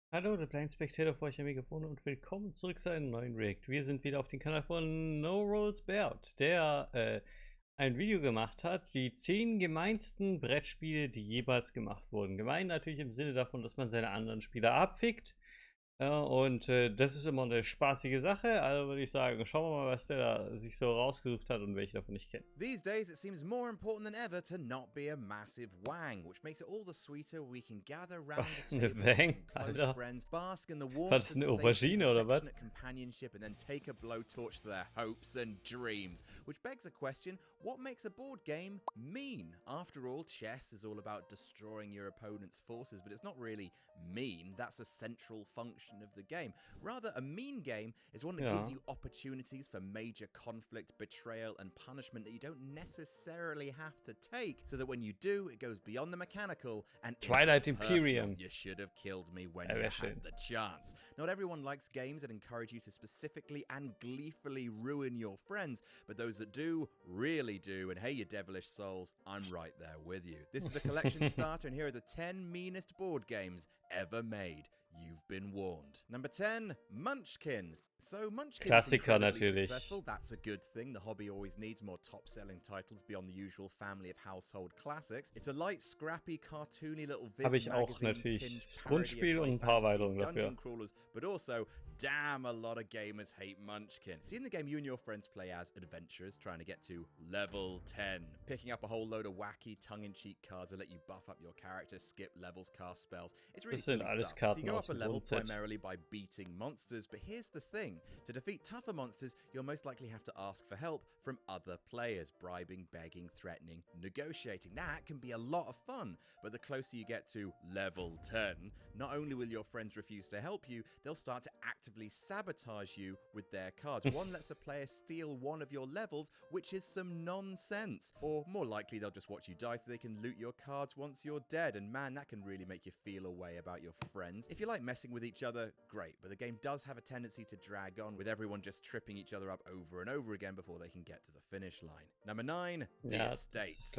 Hallo, der Blind Spectator für euch, gefunden und willkommen zurück zu einem neuen React. Wir sind wieder auf dem Kanal von No Rolls Barred, der ein Video gemacht hat, die 10 gemeinsten Brettspiele, die jemals gemacht wurden. Gemein natürlich im Sinne davon, dass man seine anderen Spieler abfickt. Das ist immer eine spaßige Sache, also würde ich sagen, schauen wir mal, was der da sich so rausgesucht hat und welche davon ich kenne. These days, it seems more important than ever to not be a massive wang, which makes it all the sweeter we can gather round Was, the eine table with Wang, some close Alter? friends, bask in the War warmth das and eine safety of Aubergine oder was? affectionate companionship, and then take a blowtorch to their hopes and dreams. Which begs a question, what makes a board game mean? After all, chess is all about destroying your opponent's forces, but it's not really mean. That's a central function of the game. Rather, a mean game is one that gives you opportunities for major conflict, betrayal, and punishment that you don't necessarily have to take, so that when you do, it goes beyond the mechanical and Twilight into the personal. Imperium. You should have killed me when you had the chance. Not everyone likes games that encourage you to specifically and gleefully ruin your friends, but those that do, really do, and hey, you devilish souls, I'm right there with you. This is a collection starter, and here are the 10 meanest board games ever made. You've been warned. Number 10, Munchin. So Munchin is incredibly successful. That's a good thing. The hobby always needs more top-selling titles beyond the usual family of household classics. It's a light, scrappy, cartoony little Habe ich auch natürlich das Grundspiel und ein paar Erweiterungen dafür. Crawlers, but also, damn, a lot of gamers hate Munchin. See, in the game, you and your friends play as adventurers trying to get to level 10, picking up a whole load of wacky, tongue-in-cheek cards that let you buff up your character, skip levels, cast spells. It's really silly stuff. So you go up a level primarily by beating monsters, but here's the thing. To defeat tougher monsters, you'll most likely have to ask for help from other players, bribing, begging, threatening, negotiating. That can be a lot of fun, but the closer you get to level 10, not only will your friends refuse to help you, they'll start to actively sabotage you with their cards. One lets a player steal one of your levels, which is some nonsense. Or more likely, they'll just watch you die so they can loot your cards once you're dead. And man, that can really make you feel a way about your friends. If you like messing with each other, great, but the game does have a tendency to drag on, with everyone just tripping each other up over and over again before they can get to the finish line. Number 9, The Estates.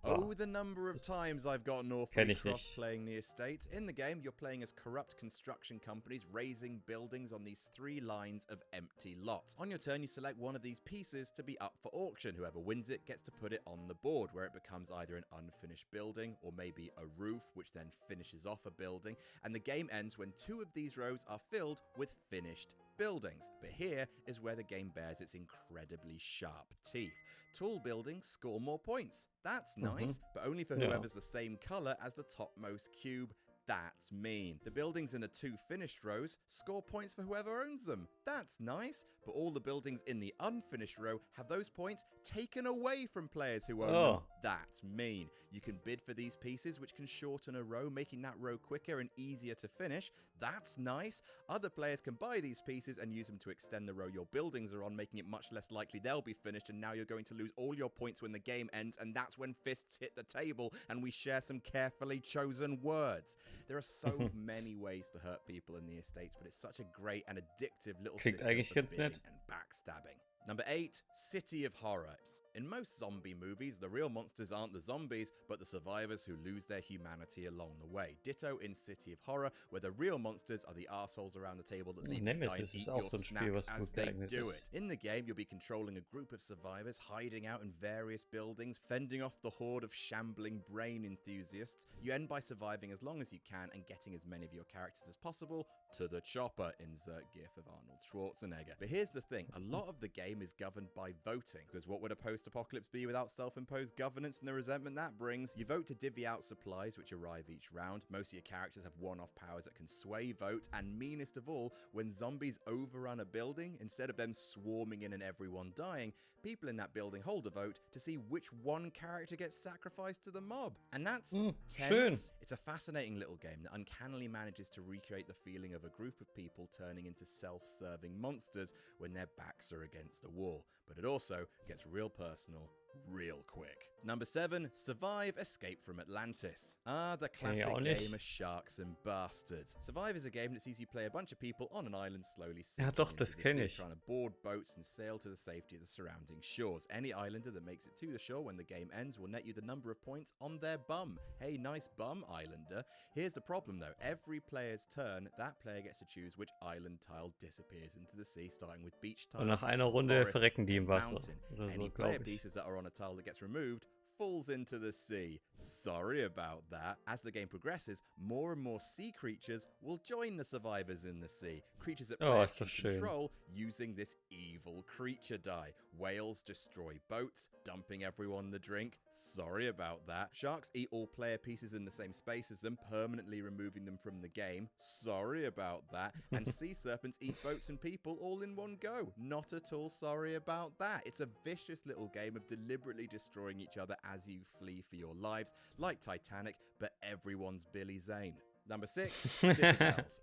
Oh, the number of times I've gotten awfully cross playing The Estates. In the game, you're playing as corrupt construction companies raising buildings on these 3 lines of empty lots. On your turn, you select one of these pieces to be up for auction. Whoever wins it gets to put it on the board, where it becomes either an unfinished building or maybe a roof, which then finishes off a building. And the game ends when 2 of these rows are filled with finished buildings. But here is where the game bears its incredibly sharp teeth. Tall buildings score more points. That's nice, but only for whoever's the same color as the topmost cube. That's mean. The buildings in the 2 finished rows score points for whoever owns them. That's nice, but all the buildings in the unfinished row have those points taken away from players who own them. That's mean. You can bid for these pieces, which can shorten a row, making that row quicker and easier to finish. That's nice. Other players can buy these pieces and use them to extend the row your buildings are on, making it much less likely they'll be finished, and now you're going to lose all your points when the game ends, and that's when fists hit the table and we share some carefully chosen words. There are so many ways to hurt people in The Estates, but it's such a great and addictive little system of bidding and backstabbing. Number 8, City of Horror. In most zombie movies, the real monsters aren't the zombies, but the survivors who lose their humanity along the way. Ditto in City of Horror, where the real monsters are the arseholes around the table that leave you to die and eat your snacks as they do it. In the game, you'll be controlling a group of survivors hiding out in various buildings, fending off the horde of shambling brain enthusiasts. You end by surviving as long as you can and getting as many of your characters as possible to the chopper, insert gif of Arnold Schwarzenegger. But here's the thing, a lot of the game is governed by voting, because what would a post-apocalypse be without self-imposed governance and the resentment that brings? You vote to divvy out supplies, which arrive each round. Most of your characters have one-off powers that can sway vote, and meanest of all, when zombies overrun a building, instead of them swarming in and everyone dying, people in that building hold a vote to see which one character gets sacrificed to the mob. And that's tense. It's a fascinating little game that uncannily manages to recreate the feeling of a group of people turning into self-serving monsters when their backs are against the wall. But it also gets real personal real quick. Number 7, Survive Escape from Atlantis. The classic game of sharks and bastards. Survive is a game that sees you play a bunch of people on an island slowly sinking doch, into das the kenn sea, ich. trying to board boats and sail to the safety of the surrounding shores. Any islander that makes it to the shore when the game ends will net you the number of points on their bum. Hey, nice bum, islander. Here's the problem though. Every player's turn, that player gets to choose which island tile disappears into the sea, starting with beach tiles, Und nach einer Runde forest, verrecken die im and Wasser. mountain. Oder Any so, player glaube ich. pieces that are on a tile that gets removed falls into the sea. Sorry about that. As the game progresses, more and more sea creatures will join the survivors in the sea. Creatures that players can control using this evil creature die. Whales destroy boats, dumping everyone the drink. Sorry about that. Sharks eat all player pieces in the same space as them, permanently removing them from the game. Sorry about that. And sea serpents eat boats and people all in one go. Not at all sorry about that. It's a vicious little game of deliberately destroying each other as you flee for your lives, like Titanic, but everyone's Billy Zane. Number 6, Citadels.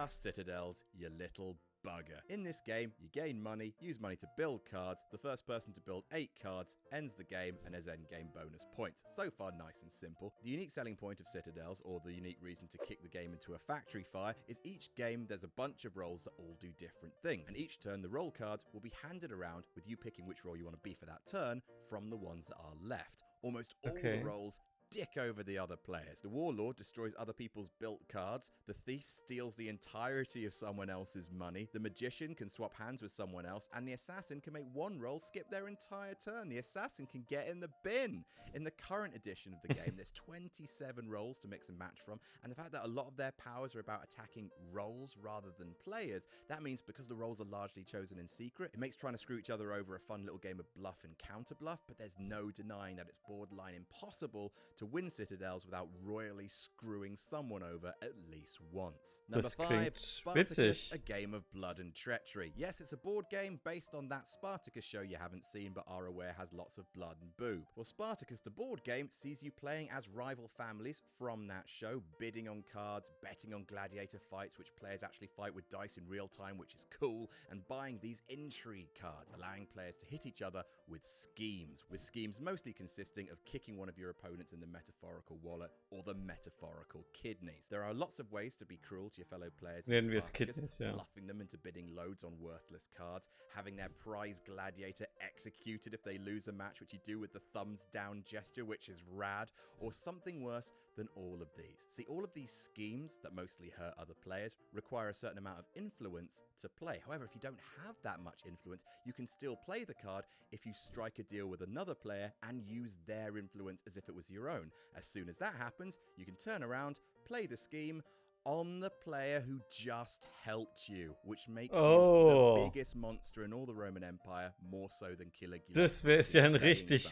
Citadels, you little bugger. In this game, you gain money, use money to build cards. The first person to build 8 cards ends the game and has endgame bonus points. So far, nice and simple. The unique selling point of Citadels, or the unique reason to kick the game into a factory fire, is each game there's a bunch of roles that all do different things. And each turn, the roll cards will be handed around with you picking which role you want to be for that turn from the ones that are left. Almost all the roles dick over the other players. The warlord destroys other people's built cards. The thief steals the entirety of someone else's money. The magician can swap hands with someone else. And the assassin can make one roll skip their entire turn. The assassin can get in the bin. In the current edition of the game, there's 27 roles to mix and match from. And the fact that a lot of their powers are about attacking roles rather than players, that means because the roles are largely chosen in secret, it makes trying to screw each other over a fun little game of bluff and counter bluff, but there's no denying that it's borderline impossible to win Citadels without royally screwing someone over at least once. Number 5, Spartacus, a game of blood and treachery. Yes, it's a board game based on that Spartacus show you haven't seen but are aware has lots of blood and boob. Well, Spartacus, the board game, sees you playing as rival families from that show, bidding on cards, betting on gladiator fights, which players actually fight with dice in real time, which is cool, and buying these intrigue cards, allowing players to hit each other with schemes mostly consisting of kicking one of your opponents in the metaphorical wallet or the metaphorical kidneys. There are lots of ways to be cruel to your fellow players in Spartacus, bluffing them into bidding loads on worthless cards, having their prize gladiator executed if they lose a match, which you do with the thumbs down gesture, which is rad, or something worse than all of these. See, all of these schemes that mostly hurt other players require a certain amount of influence to play. However, if you don't have that much influence, you can still play the card if you strike a deal with another player and use their influence as if it was your own. As soon as that happens, you can turn around, play the scheme on the player who just helped you, which makes you the biggest monster in all the Roman Empire, more so than Caligula. Das wäre ja ein richtig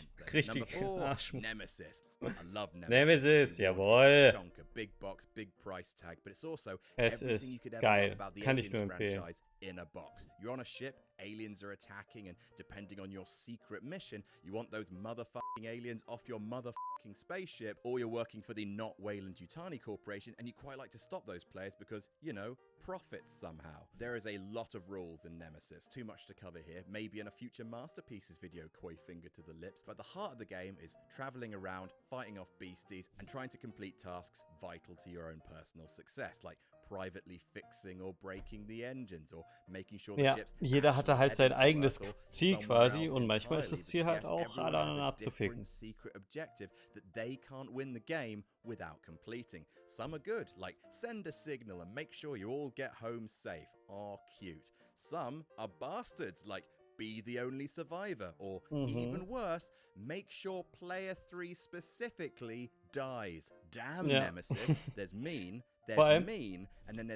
Number 4, Arschloch. Nemesis. I love Nemesis. Nemesis, jawohl. It's a chunker, big box, big price tag, but it's also everything you could ever love about the Aliens franchise in a box. You're on a ship, aliens are attacking, and depending on your secret mission, you want those motherfucking aliens off your motherfucking spaceship, or you're working for the not Weyland-Yutani Corporation, and you quite like to stop those players because, you know, profits somehow. There is a lot of rules in Nemesis, too much to cover here, maybe in a future Masterpieces video, coy finger to the lips, but the heart of the game is traveling around, fighting off beasties, and trying to complete tasks vital to your own personal success, like privately fixing or breaking the engines or making sure the ships jeder hatte halt sein eigenes Ziel quasi und manchmal ist das Ziel halt auch, alle anderen abzuficken. Secret objective that they can't win the game without completing. Some are good, like send a signal and make sure you all get home safe. Oh, cute. Some are bastards, like be the only survivor, or even worse, make sure player 3 specifically dies. Damn, Nemesis. There's mean. Vor allem,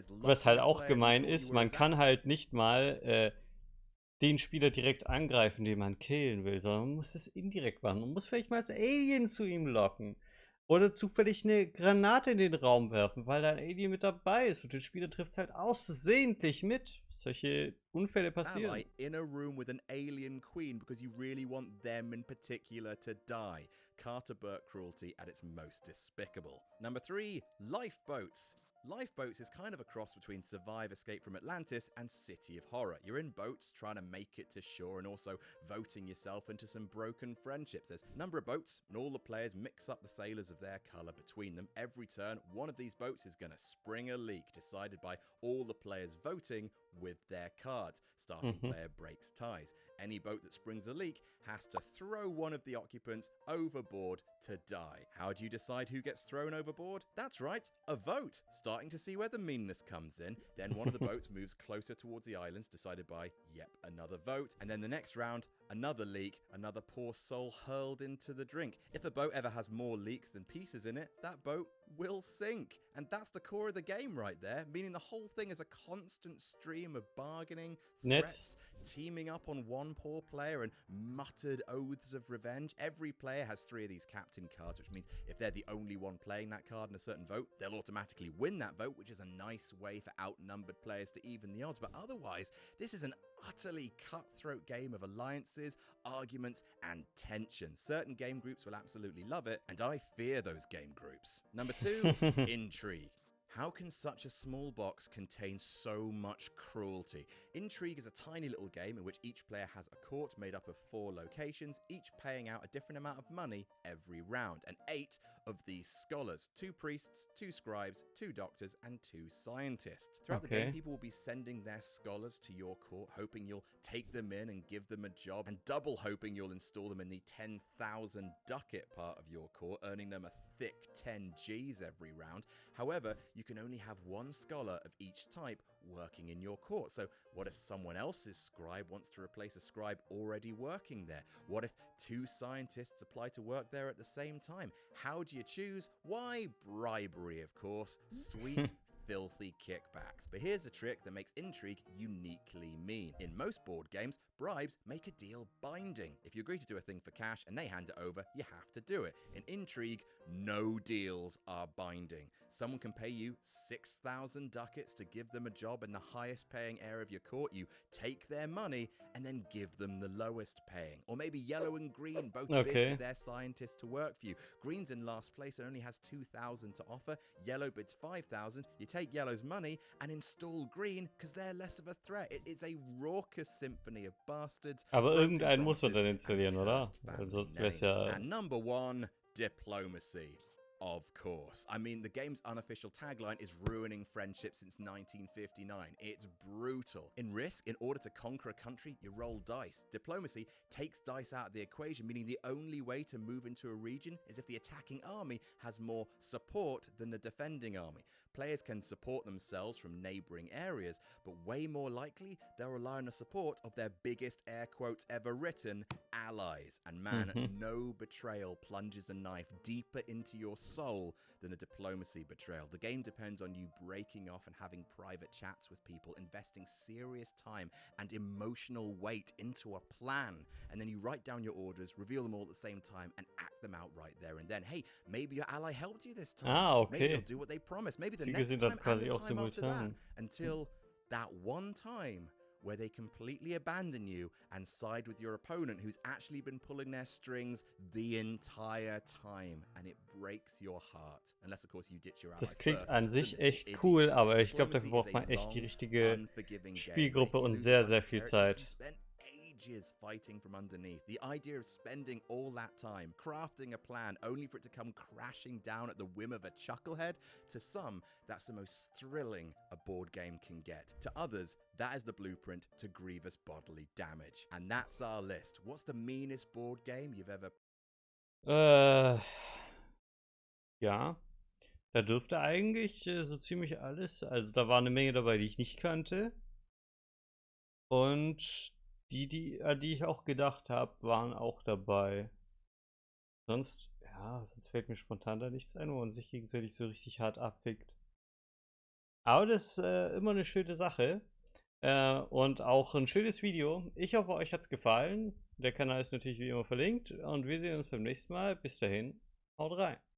was halt auch gemein ist, man kann halt nicht mal den Spieler direkt angreifen, den man killen will, sondern man muss es indirekt machen. Man muss vielleicht mal als Alien zu ihm locken. Oder zufällig eine Granate in den Raum werfen, weil da ein Alien mit dabei ist. Und den Spieler trifft es halt aussehentlich mit. Solche Unfälle passieren. In a room with an alien queen because you really want them in particular to die. Carter Burke cruelty at its most despicable. Number 3, lifeboats. Lifeboats is kind of a cross between Survive Escape from Atlantis and City of Horror. You're in boats trying to make it to shore and also voting yourself into some broken friendships. There's a number of boats and all the players mix up the sailors of their colour between them. Every turn, one of these boats is going to spring a leak decided by all the players voting with their cards. Starting player breaks ties. Any boat that springs a leak has to throw one of the occupants overboard to die. How do you decide who gets thrown overboard? That's right, a vote. Starting to see where the meanness comes in. Then one of the boats moves closer towards the islands, decided by, yep, another vote. And then the next round, another leak, another poor soul hurled into the drink. If a boat ever has more leaks than pieces in it, that boat will sink. And that's the core of the game right there, meaning the whole thing is a constant stream of bargaining, threats, teaming up on one poor player, and muttered oaths of revenge. Every player has 3 of these captain cards, which means if they're the only one playing that card in a certain vote, they'll automatically win that vote, which is a nice way for outnumbered players to even the odds. But otherwise, this is an utterly cutthroat game of alliances, arguments, and tension. Certain game groups will absolutely love it, and I fear those game groups. Number 2, intrigue. How can such a small box contain so much cruelty? Intrigue is a tiny little game in which each player has a court made up of 4 locations, each paying out a different amount of money every round, and 8 of these scholars, 2 priests, 2 scribes, 2 doctors, and 2 scientists. Throughout the game, people will be sending their scholars to your court, hoping you'll take them in and give them a job, and double hoping you'll install them in the 10,000 ducat part of your court, earning them a thick 10 Gs every round. However, you can only have 1 scholar of each type working in your court. So what if someone else's scribe wants to replace a scribe already working there? What if 2 scientists apply to work there at the same time? How do you choose? Why, bribery, of course. Sweet, filthy kickbacks. But here's a trick that makes intrigue uniquely mean. In most board games, bribes make a deal binding. If you agree to do a thing for cash and they hand it over, you have to do it. In intrigue, no deals are binding. Someone can pay you 6,000 ducats to give them a job in the highest paying area of your court. You take their money and then give them the lowest paying. Or maybe yellow and green both bid for their scientists to work for you. Green's in last place and only has 2,000 to offer. Yellow bids 5,000. You take yellow's money and install green because they're less of a threat. It is a raucous symphony of bastards. Aber irgendeinen muss man dann installieren, oder? Also sonst wär's ja... And number 1, diplomacy. Of course. I mean, the game's unofficial tagline is ruining friendship since 1959. It's brutal. In Risk, in order to conquer a country, you roll dice. Diplomacy takes dice out of the equation, meaning the only way to move into a region is if the attacking army has more support than the defending army. Players can support themselves from neighboring areas, but way more likely they'll rely on the support of their biggest air quotes ever written, allies. And man, no betrayal plunges a knife deeper into your soul than a diplomacy betrayal. The game depends on you breaking off and having private chats with people, investing serious time and emotional weight into a plan. And then you write down your orders, reveal them all at the same time, and act them out right there and then. Hey, maybe your ally helped you this time. Okay. Maybe they'll do what they promised. Maybe the next time and the time after that. Until that one time where they completely abandon you and side with your opponent who's actually been pulling their strings the entire time, and it breaks your heart. Unless, of course, you ditch your ally. Das klingt an sich echt cool, aber ich glaube, dafür braucht man echt die richtige Spielgruppe und sehr, sehr viel Zeit. Is fighting from underneath. The idea of spending all that time crafting a plan only for it to come crashing down at the whim of a chucklehead, to some, that's the most thrilling a board game can get. To others, that is the blueprint to grievous bodily damage. And that's our list. What's the meanest board game you've ever... Ja, da dürfte eigentlich so ziemlich alles, also da war eine Menge dabei, die ich nicht kannte. Und an die ich auch gedacht habe, waren auch dabei. Sonst fällt mir spontan da nichts ein, wo man sich gegenseitig so richtig hart abfickt. Aber das ist immer eine schöne Sache. Und auch ein schönes Video. Ich hoffe, euch hat es gefallen. Der Kanal ist natürlich wie immer verlinkt. Und wir sehen uns beim nächsten Mal. Bis dahin, haut rein.